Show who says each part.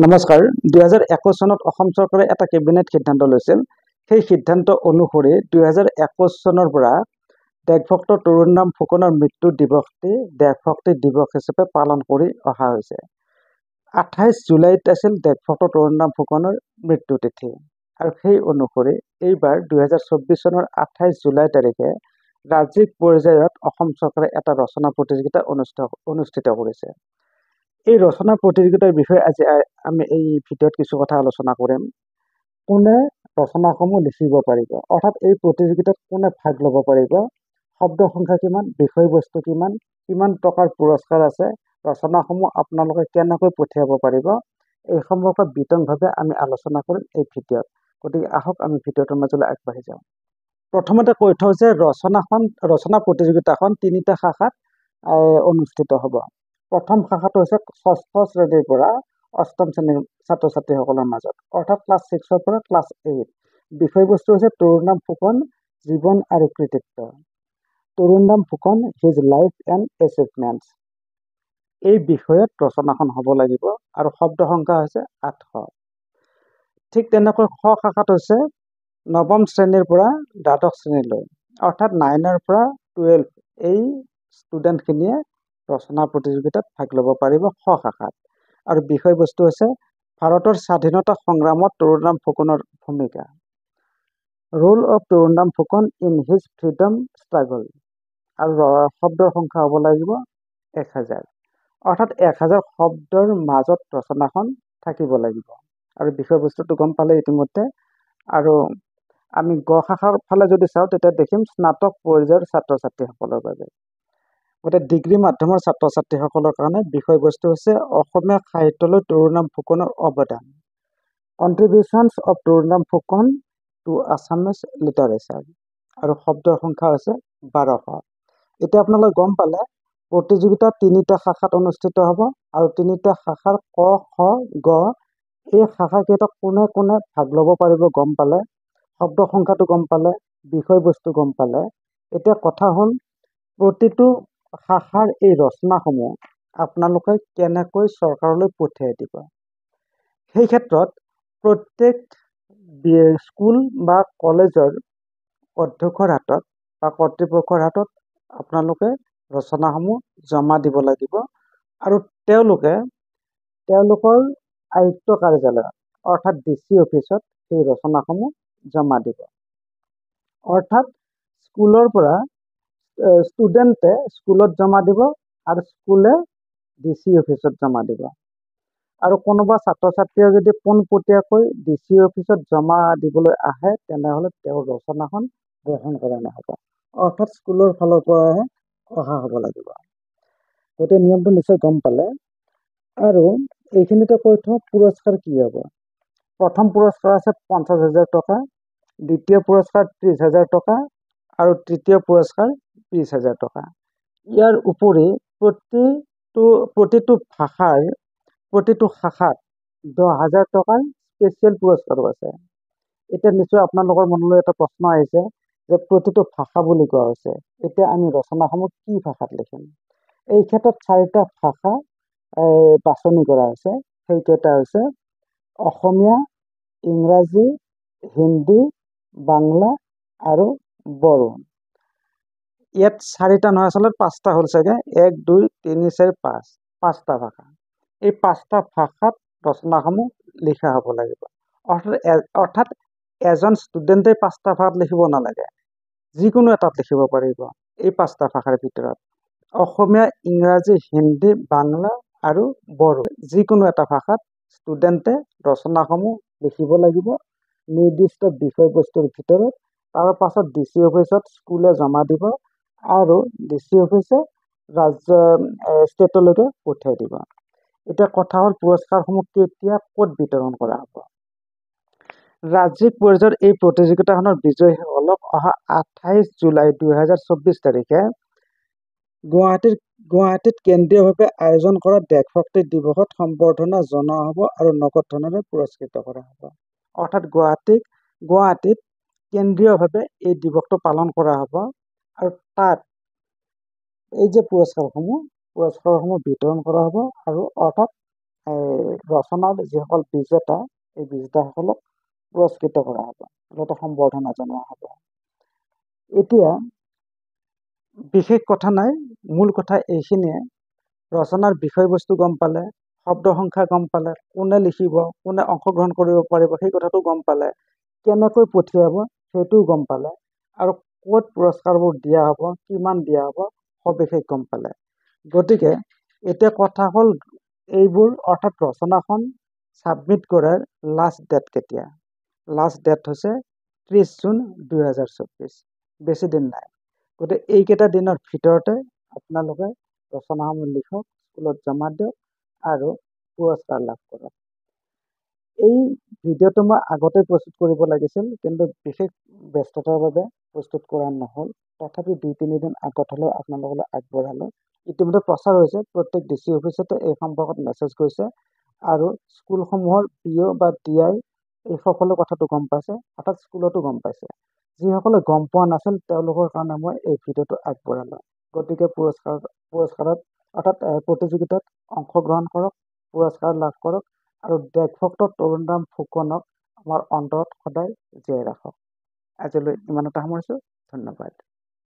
Speaker 1: নমস্কাৰ। 2021 চনত অসম চৰকাৰে এটা কেবিনেট সিদ্ধান্ত লৈছিল। সেই সিদ্ধান্ত অনুসৰি 2021 চনৰ পৰা দেশভক্ত তৰুণৰাম ফুকনৰ মৃত্যু দিৱসটি দেশভক্তি দিৱস হিচাপে পালন কৰি অহা হৈছে। 28 জুলাইত আছিল দেশভক্ত তৰুণৰাম ফুকনৰ মৃত্যু তিথি আৰু সেই অনুসৰি এইবাৰ 2024 চনৰ 28 জুলাই তাৰিখে ৰাজ্যিক পৰ্যায়ত অসম চৰকাৰে এটা ৰচনা প্ৰতিযোগিতা অনুষ্ঠিত কৰিছে। এই ৰচনা প্ৰতিযোগিতাৰ বিষয়ে আজি আমি এই ভিডিঅ'ত কিছু কথা আলোচনা কৰিম। কোনে ৰচনাসমূহ লিখিব পাৰিব, অৰ্থাৎ এই প্ৰতিযোগিতাত কোনে ভাগ ল'ব পাৰিব, শব্দ সংখ্যা কিমান, বিষয়বস্তু কিমান, কিমান টকাৰ পুৰস্কাৰ আছে, ৰচনাসমূহ আপোনালোকে কেনেকৈ পঠিয়াব পাৰিব, এই সম্পৰ্কত বিতংভাৱে আমি আলোচনা কৰিম এই ভিডিঅ'ত। গতিকে আহক আমি ভিডিঅ'টোৰ মাজলৈ আগবাঢ়ি যাওঁ। প্ৰথমতে কৈ থওঁ যে ৰচনা প্ৰতিযোগিতাখন 3টা শাখাত অনুষ্ঠিত হ'ব। প্ৰথম শাখাটো হৈছে 6ষ্ঠ শ্ৰেণীৰ পৰা 8ম শ্ৰেণীৰ ছাত্ৰ ছাত্ৰীসকলৰ মাজত, অৰ্থাৎ ক্লাছ 6ৰ পৰা ক্লাছ 8। বিষয়বস্তু হৈছে তৰুণৰাম ফুকন জীৱন আৰু কৃতিত্ব। Tarunram Phukan his life and achievements. এই বিষয়ত ৰচনাখন হ'ব লাগিব আৰু শব্দ সংখ্যা হৈছে 800। ঠিক তেনেকৈ খ শাখাত হৈছে 9ম শ্ৰেণীৰ পৰা দ্বাদশ শ্ৰেণীলৈ, অৰ্থাৎ 9ৰ পৰা 12 এই ষ্টুডেণ্টখিনিয়ে ৰচনা প্ৰতিযোগিতাত ভাগ ল'ব পাৰিব খ শাখাত। আৰু বিষয়বস্তু হৈছে ভাৰতৰ স্বাধীনতা সংগ্ৰামত তৰুণৰাম ফুকনৰ ভূমিকা, roll of Tarunram Phukan in his freedom struggle. আৰু শব্দৰ সংখ্যা হ'ব লাগিব 1000, অৰ্থাৎ 1000 শব্দৰ মাজত ৰচনাখন থাকিব লাগিব। আৰু বিষয়বস্তুটো গম পালে ইতিমধ্যে। আৰু আমি গ শাখাৰ ফালে যদি চাওঁ তেতিয়া দেখিম স্নাতক পৰ্যায়ৰ ছাত্ৰ ছাত্ৰীসকলৰ বাবে। গতিকে ডিগ্ৰী মাধ্যমৰ ছাত্ৰ ছাত্ৰীসকলৰ কাৰণে বিষয়বস্তু হৈছে অসমীয়া সাহিত্যলৈ তৰুণৰাম ফুকনৰ অৱদান, contributions of Tarunram Phukan to Assamese literature. আৰু শব্দৰ সংখ্যা হৈছে 1200। এতিয়া আপোনালোকে গম পালে প্ৰতিযোগিতা 3টা শাখাত অনুষ্ঠিত হ'ব আৰু 3টা শাখাৰ ক, খ, গ এই শাখাকেইটা কোনে কোনে ভাগ ল'ব পাৰিব গম পালে, শব্দ সংখ্যাটো গম পালে, বিষয়বস্তু গম পালে। এতিয়া কথা হ'ল প্ৰতিটো শাখাৰ এই ৰচনাসমূহ আপোনালোকে কেনেকৈ চৰকাৰলৈ পঠিয়াই দিব। সেই ক্ষেত্ৰত প্ৰত্যেক স্কুল বা কলেজৰ অধ্যক্ষৰ হাতত বা কৰ্তৃপক্ষৰ হাতত আপোনালোকে ৰচনাসমূহ জমা দিব লাগিব আৰু তেওঁলোকৰ আয়ুক্ত কাৰ্যালয়ত অৰ্থাৎ DC অফিচত সেই ৰচনাসমূহ জমা দিব। অৰ্থাৎ স্কুলৰ পৰা ষ্টুডেণ্টে স্কুলত জমা দিব আৰু স্কুলে DC অফিচত জমা দিব। আৰু কোনোবা ছাত্ৰ ছাত্ৰীয়ে যদি পোনপটীয়াকৈ DC অফিচত জমা দিবলৈ আহে তেনেহ'লে তেওঁৰ ৰচনাখন গ্ৰহণ কৰা নহ'ব, অৰ্থাৎ স্কুলৰ ফালৰ পৰাহে অহা হ'ব লাগিব। গতিকে নিয়মটো নিশ্চয় গম পালে। আৰু এইখিনিতে কৈ থওঁ পুৰস্কাৰ কি হ'ব। প্ৰথম পুৰস্কাৰ আছে 50,000 টকা, দ্বিতীয় পুৰস্কাৰ 30,000 টকা আৰু তৃতীয় পুৰস্কাৰ 20,000 টকা। ইয়াৰ উপৰি প্ৰতিটো শাখাত 10,000 টকাৰ স্পেচিয়েল পুৰস্কাৰো আছে। এতিয়া নিশ্চয় আপোনালোকৰ মনলৈ এটা প্ৰশ্ন আহিছে যে প্ৰতিটো ভাষা বুলি কোৱা হৈছে, এতিয়া আমি ৰচনাসমূহ কি ভাষাত লিখিম। এই ক্ষেত্ৰত 4টা ভাষা বাছনি কৰা হৈছে। সেইকেইটা হৈছে অসমীয়া, ইংৰাজী, হিন্দী, বাংলা আৰু বড়ো। ইয়াত 4টা নহয়, আচলতে 5টা হ'ল চাগে, 1 2 3 4 5, 5টা ভাষা। এই 5টা ভাষাত ৰচনাসমূহ লিখা হ'ব লাগিব। অৰ্থাৎ এজন ষ্টুডেণ্টে 5টা ভাষাত লিখিব নালাগে, যিকোনো এটাত লিখিব পাৰিব। এই 5টা ভাষাৰ ভিতৰত অসমীয়া, ইংৰাজী, হিন্দী, বাংলা আৰু বড়ো, যিকোনো এটা ভাষাত ষ্টুডেণ্টে ৰচনাসমূহ লিখিব লাগিব নিৰ্দিষ্ট বিষয়বস্তুৰ ভিতৰত। তাৰ পাছত DC অফিচত স্কুলে জমা দিব আৰু DC অফিচে ষ্টেটলৈকে পঠিয়াই দিব। এতিয়া কথা হ'ল পুৰস্কাৰসমূহ কেতিয়া ক'ত বিতৰণ কৰা হ'ব। ৰাজ্যিক পৰ্যায়ৰ এই প্ৰতিযোগিতাখনৰ বিজয়ীসকলক অহা 28 জুলাই 2024 তাৰিখে গুৱাহাটীত কেন্দ্ৰীয়ভাৱে আয়োজন কৰা দেশভক্তি দিৱসত সম্বৰ্ধনা জনোৱা হ'ব আৰু নগদ ধনেৰে পুৰস্কৃত কৰা হ'ব। অৰ্থাৎ গুৱাহাটীত কেন্দ্ৰীয়ভাৱে এই দিৱসটো পালন কৰা হ'ব আৰু তাত এই যে পুৰস্কাৰসমূহ বিতৰণ কৰা হ'ব। আৰু অৰ্থাৎ ৰচনাৰ যিসকল বিজেতা এই বিজেতাসকলক পুৰস্কৃত কৰা হ'ব, লগতে সম্বৰ্ধনা জনোৱা হ'ব। এতিয়া বিশেষ কথা নাই, মূল কথা এইখিনিয়ে, ৰচনাৰ বিষয়বস্তু গম পালে, শব্দ সংখ্যা গম পালে, কোনে লিখিব, কোনে অংশগ্ৰহণ কৰিব পাৰিব সেই কথাটো গম পালে, কেনেকৈ পঠিয়াব সেইটোও গম পালে, আৰু ক'ত পুৰস্কাৰবোৰ দিয়া হ'ব, কিমান দিয়া হ'ব সবিশেষ গম পালে। গতিকে এতিয়া কথা হ'ল এইবোৰ, অৰ্থাৎ ৰচনাখন ছাবমিট কৰাৰ লাষ্ট ডেট কেতিয়া? লাষ্ট ডেট হৈছে 30 জুন 2024, বেছি দিন নাই। গতিকে এইকেইটা দিনৰ ভিতৰতে আপোনালোকে ৰচনাসমূহ লিখক, স্কুলত জমা দিয়ক আৰু পুৰস্কাৰ লাভ কৰক। এই ভিডিঅ'টো মই আগতে প্ৰস্তুত কৰিব লাগিছিল, কিন্তু বিশেষ ব্যস্ততাৰ বাবে প্ৰস্তুত কৰা নহ'ল। তথাপি 2-3 দিন আগত হ'লেও আপোনালোকলৈ আগবঢ়ালোঁ। ইতিমধ্যে প্ৰচাৰ হৈছে, প্ৰত্যেক DC অফিচতে এই সম্পৰ্কত মেছেজ গৈছে, আৰু স্কুলসমূহৰ PO বা DI এই সকলো কথাটো গম পাইছে, অৰ্থাৎ স্কুলতো গম পাইছে। যিসকলে গম পোৱা নাছিল তেওঁলোকৰ কাৰণে মই এই ভিডিঅ'টো আগবঢ়ালোঁ। গতিকে পুৰস্কাৰত অৰ্থাৎ প্ৰতিযোগিতাত অংশগ্ৰহণ কৰক, পুৰস্কাৰ লাভ কৰক, আৰু দেশভক্ত তৰুণৰাম ফুকনক আমাৰ অন্তৰত সদায় জীয়াই ৰাখক। আজিলৈ ইমানতে সামৰিছোঁ। ধন্যবাদ।